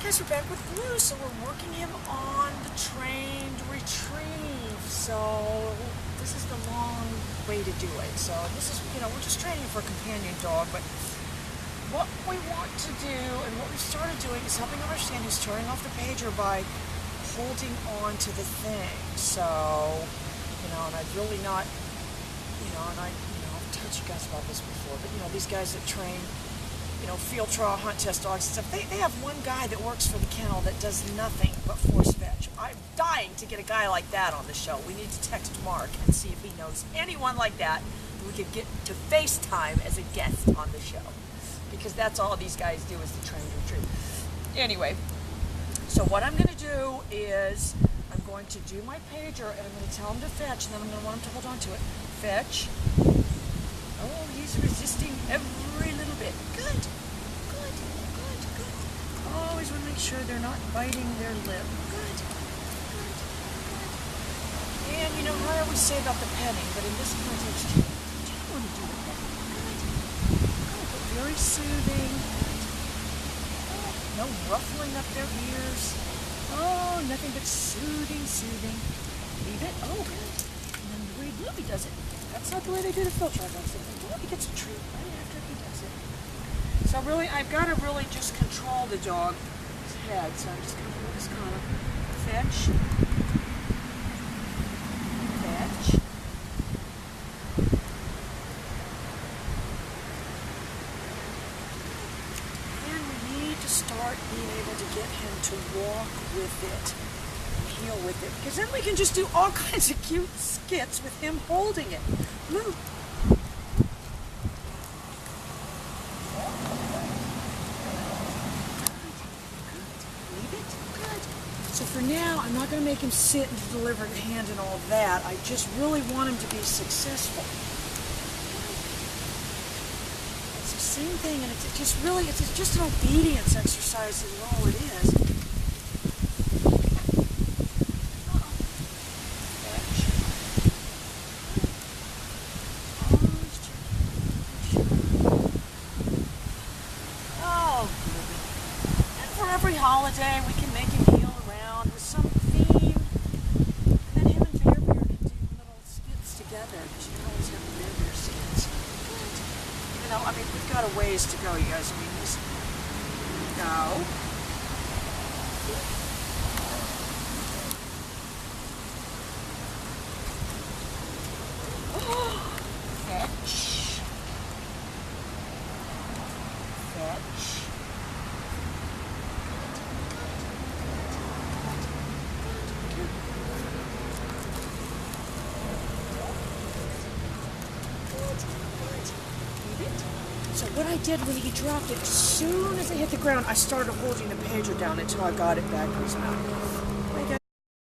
Guys, we're back with Bleu, so we're working him on the trained retrieve. So this is the long way to do it. So this is, we're just training for a companion dog, but what we want to do and what we started doing is helping him understand he's turning off the pager by holding on to the thing. So, and I've really not, I've touched you guys about this before, but these guys that train field trial, hunt test dogs and stuff, they have one guy that works for the kennel that does nothing but force fetch. I'm dying to get a guy like that on the show. We need to text Mark and see if he knows anyone like that we could get to FaceTime as a guest on the show. Because that's all these guys do is the train and retrieve. Anyway, so what I'm going to do is I'm going to do my pager and I'm going to tell him to fetch, and then I'm going to want him to hold on to it. Fetch. Oh, he's resisting every little bit. Good. Always want to make sure they're not biting their lip. Good. And how I always say about the petting, but in this context, you don't want to do the petting. Good. But very soothing. No ruffling up their ears. Oh, nothing but soothing. Leave it. Oh, good. And then the way Blue does it. That's not the way they do the filter. He gets a treat right after he does it. So really, I've got to really just control the dog's head. So I'm just going to put this collar. Fetch. And we need to start being able to get him to walk with it. Heel with it, because then we can just do all kinds of cute skits with him holding it. Move. Leave it. Good. So for now, I'm not going to make him sit and deliver the hand and all that. I just really want him to be successful. It's the same thing, and it's just an obedience exercise is all it is. Every holiday, we can make him heel around with some theme, and then him and Bear Bear can do little skits together, because you can always have the Bear Bear skits. Good. We've got a ways to go, you guys. He's... Go. Fetch. So what I did when he dropped it, as soon as it hit the ground, I started holding the pager down until I got it back to his mouth.